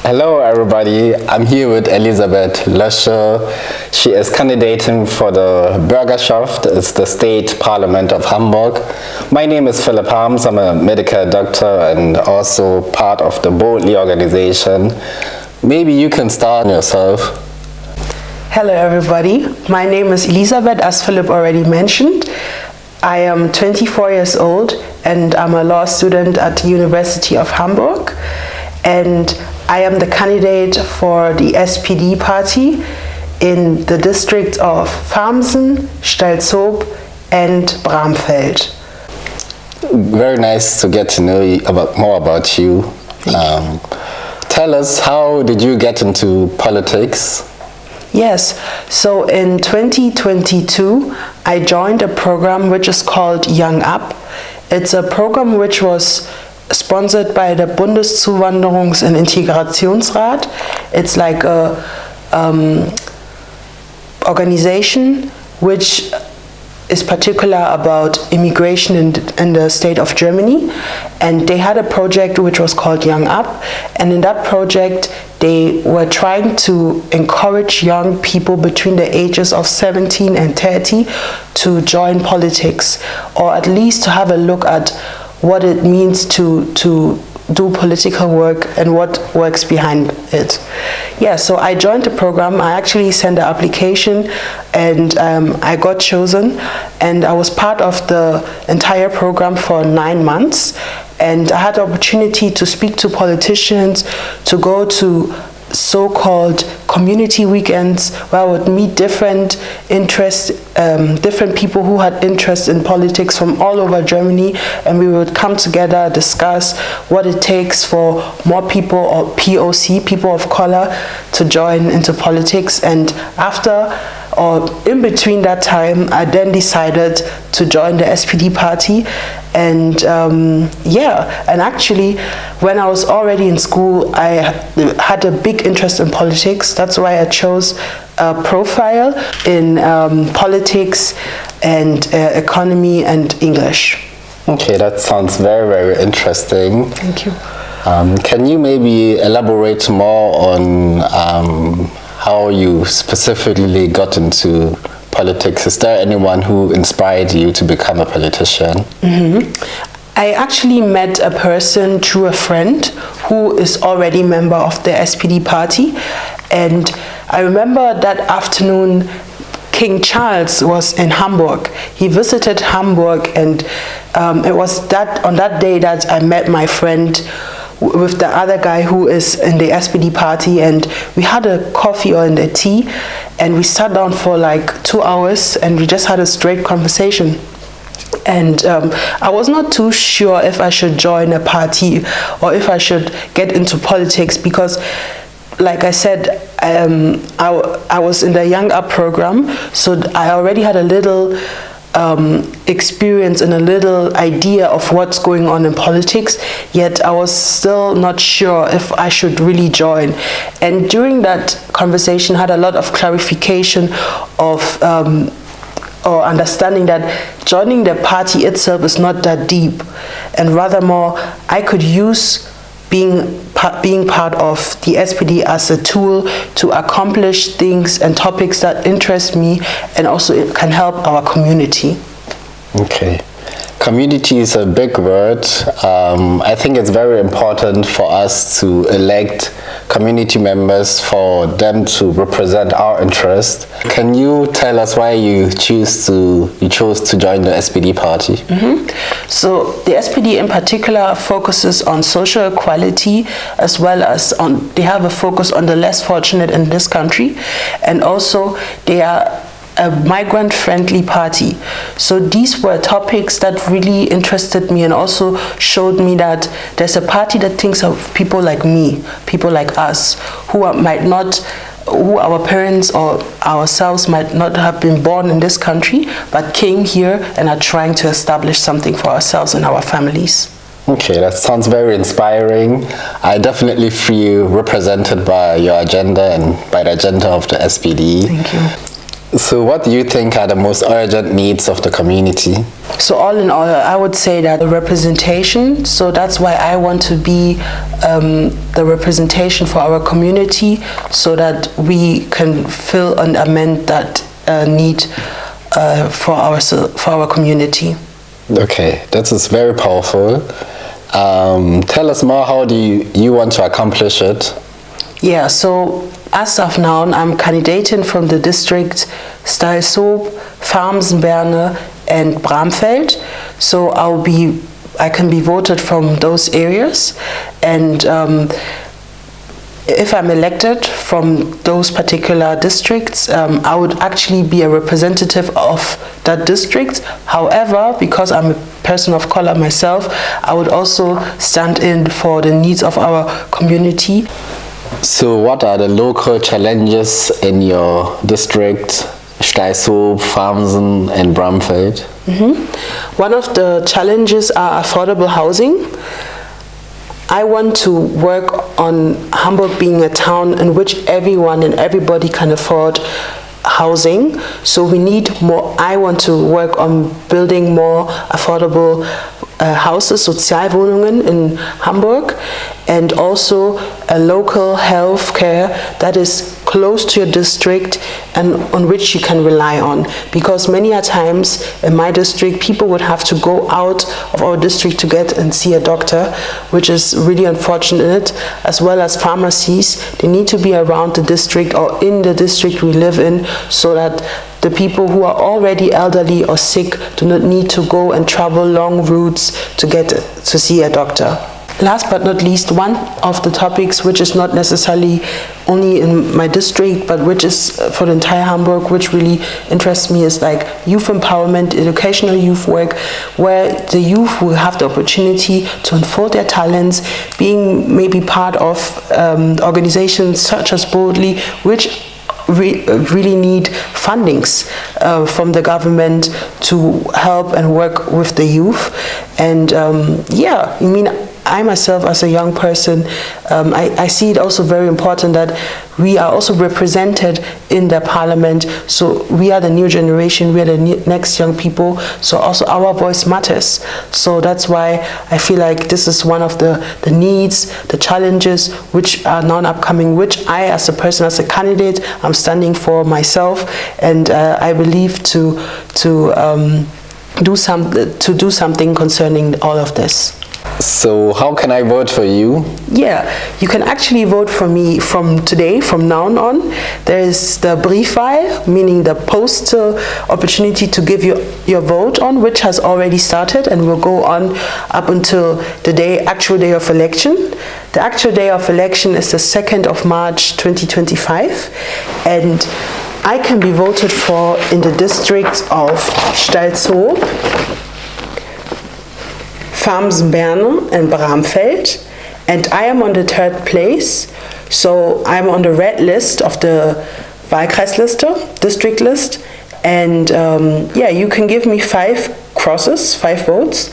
Hello everybody, I'm here with Elisabeth Löesche. She is candidating for the Bürgerschaft, it's the state parliament of Hamburg. My name is Philip Harms, I'm a medical doctor and also part of the Boldly organization. Maybe you can start yourself. Hello everybody, my name is Elisabeth, as Philip already mentioned. I am 24 years old and I'm a law student at the University of Hamburg. And I am the candidate for the SPD party in the districts of Farmsen, Stalzob and Bramfeld. Very nice to get to know more about you. Tell us, how did you get into politics? Yes, so in 2022 I joined a program which is called Young Up. It's a program which was sponsored by the Bundeszuwanderungs- und Integrationsrat. It's like a organization which is particular about immigration in the state of Germany, and they had a project which was called Young Up, and in that project they were trying to encourage young people between the ages of 17 and 30 to join politics, or at least to have a look at what it means to do political work and what works behind it. Yeah, so I joined the program. I actually sent the application and I got chosen, and I was part of the entire program for 9 months, and I had the opportunity to speak to politicians, to go to so-called community weekends where I would meet different people who had interest in politics from all over Germany, and we would come together, discuss what it takes for more people, or POC, people of color, to join into politics. And after or in between that time, I then decided to join the SPD party. And and actually when I was already in school, I had a big interest in politics. That's why I chose a profile in politics and economy and English. Okay, that sounds very, very interesting. Thank you. Can you maybe elaborate more on how you specifically got into politics? Is there anyone who inspired you to become a politician? I actually met a person through a friend who is already a member of the SPD party, and I remember that afternoon King Charles was in Hamburg. He visited Hamburg, and it was on that day that I met my friend with the other guy who is in the SPD party, and we had a coffee or a tea, and we sat down for like 2 hours and we just had a straight conversation. And I was not too sure if I should join a party or if I should get into politics, because like I said, I was in the Young Up program, so I already had a little experience and a little idea of what's going on in politics, yet I was still not sure if I should really join. And during that conversation, I had a lot of clarification of or understanding that joining the party itself is not that deep, and rather more I could use being part of the SPD as a tool to accomplish things and topics that interest me, and also it can help our community. Okay. Community is a big word. I think it's very important for us to elect community members, for them to represent our interest. Can you tell us why you chose to join the SPD party? So the SPD in particular focuses on social equality, as well as they have a focus on the less fortunate in this country, and also they are a migrant-friendly party. So these were topics that really interested me, and also showed me that there's a party that thinks of people like me, people like us, who our parents or ourselves might not have been born in this country, but came here and are trying to establish something for ourselves and our families. Okay, that sounds very inspiring. I definitely feel represented by your agenda and by the agenda of the SPD. Thank you. So what do you think are the most urgent needs of the community? So all in all, I would say that the representation, so that's why I want to be the representation for our community, so that we can fill and amend that need for our community. Okay, that is very powerful. Tell us more, how do you want to accomplish it? Yeah, so as of now, I'm candidating from the district Stalshoop, Farmsenberne and Bramfeld. So I can be voted from those areas, and if I'm elected from those particular districts, I would actually be a representative of that district. However, because I'm a person of color myself, I would also stand in for the needs of our community. So what are the local challenges in your district, Stalshoop, Farmsen and Bramfeld? One of the challenges are affordable housing. I want to work on Hamburg being a town in which everyone and everybody can afford housing. So we need more. I want to work on building more affordable houses, Sozialwohnungen in Hamburg, and also a local health care that is close to your district and on which you can rely on. Because many a times in my district, people would have to go out of our district to get and see a doctor, which is really unfortunate, as well as pharmacies. They need to be around the district or in the district we live in, so that the people who are already elderly or sick do not need to go and travel long routes to get to see a doctor. Last but not least, one of the topics which is not necessarily only in my district, but which is for the entire Hamburg, which really interests me, is like youth empowerment, educational youth work, where the youth will have the opportunity to unfold their talents, being maybe part of organizations such as Boldly, which really need fundings from the government to help and work with the youth. And yeah, I mean, I myself as a young person, I see it also very important that we are also represented in the parliament. So we are the new generation, we are the next young people, so also our voice matters. So that's why I feel like this is one of the needs, the challenges which are now upcoming, which I as a person, as a candidate, I'm standing for myself, and I believe to do something concerning all of this. So how can I vote for you? Yeah, you can actually vote for me from today, from now on. There is the Briefwahl, meaning the postal opportunity to give your vote on, which has already started and will go on up until the actual day of election. The actual day of election is the 2nd of March 2025, and I can be voted for in the districts of Stalshoop, Farmsenberne and Bramfeld, and I am on the 3rd place, so I'm on the red list of the Wahlkreisliste, district list, and yeah, you can give me 5 crosses, 5 votes,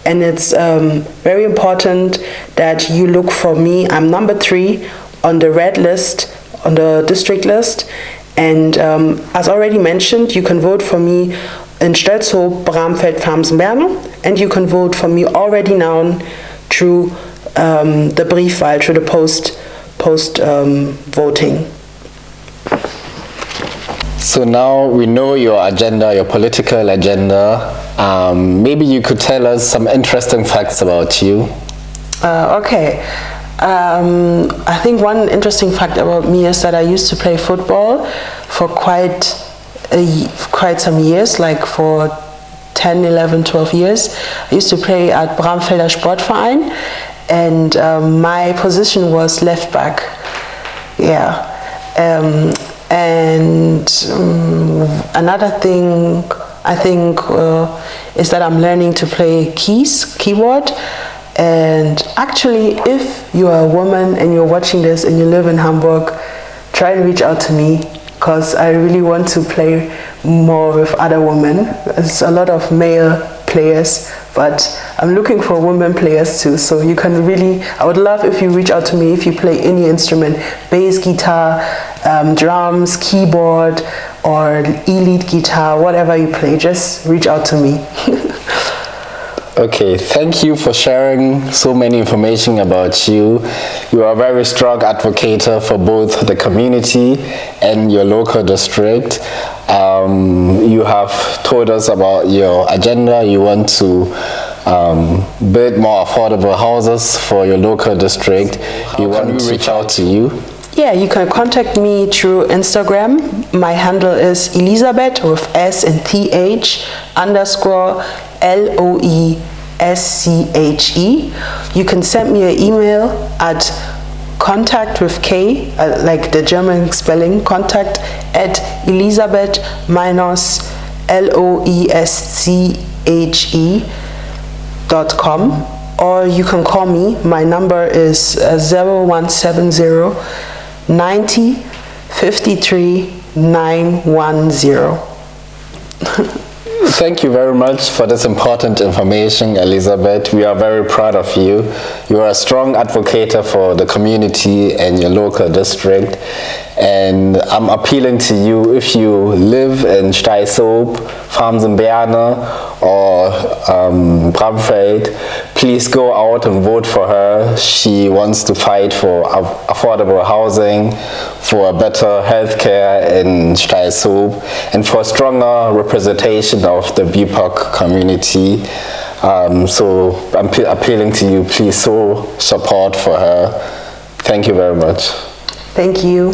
and it's very important that you look for me. I'm number 3 on the red list, on the district list, and as already mentioned, you can vote for me in Stalshoop, Bramfeld, Farmsenberne, and you can vote for me already now through the Briefwahl, through the post voting. So now we know your agenda, your political agenda. Maybe you could tell us some interesting facts about you. Okay. I think one interesting fact about me is that I used to play football for quite some years, like for 10, 11, 12 years. I used to play at Bramfelder Sportverein, and my position was left back. Yeah. And another thing I think is that I'm learning to play keyboard. And actually, if you are a woman and you're watching this and you live in Hamburg, try and reach out to me, because I really want to play more with other women. There's a lot of male players, but I'm looking for women players too. So you can really, I would love if you reach out to me if you play any instrument, bass, guitar, drums, keyboard, or e-lead guitar, whatever you play, just reach out to me. Okay, thank you for sharing so many information about you. You are a very strong advocate for both the community and your local district. You have told us about your agenda. You want to build more affordable houses for your local district. You want to reach out to you? Yeah, you can contact me through Instagram. My handle is Elisabeth with S and TH _ LOESCHE. You can send me an email at contact with K, like the German spelling, contact at Elisabeth -LOESCHE.com, or you can call me. My number is 0170 90 53 910. Thank you very much for this important information, Elisabeth. We are very proud of you. You are a strong advocate for the community and your local district. And I'm appealing to you, if you live in Steißoop, Farms in Berne, or Bramfeld, please go out and vote for her. She wants to fight for affordable housing, for a better healthcare in Steißoop, and for stronger representation of the BIPOC community. So I'm appealing to you, please show support for her. Thank you very much. Thank you.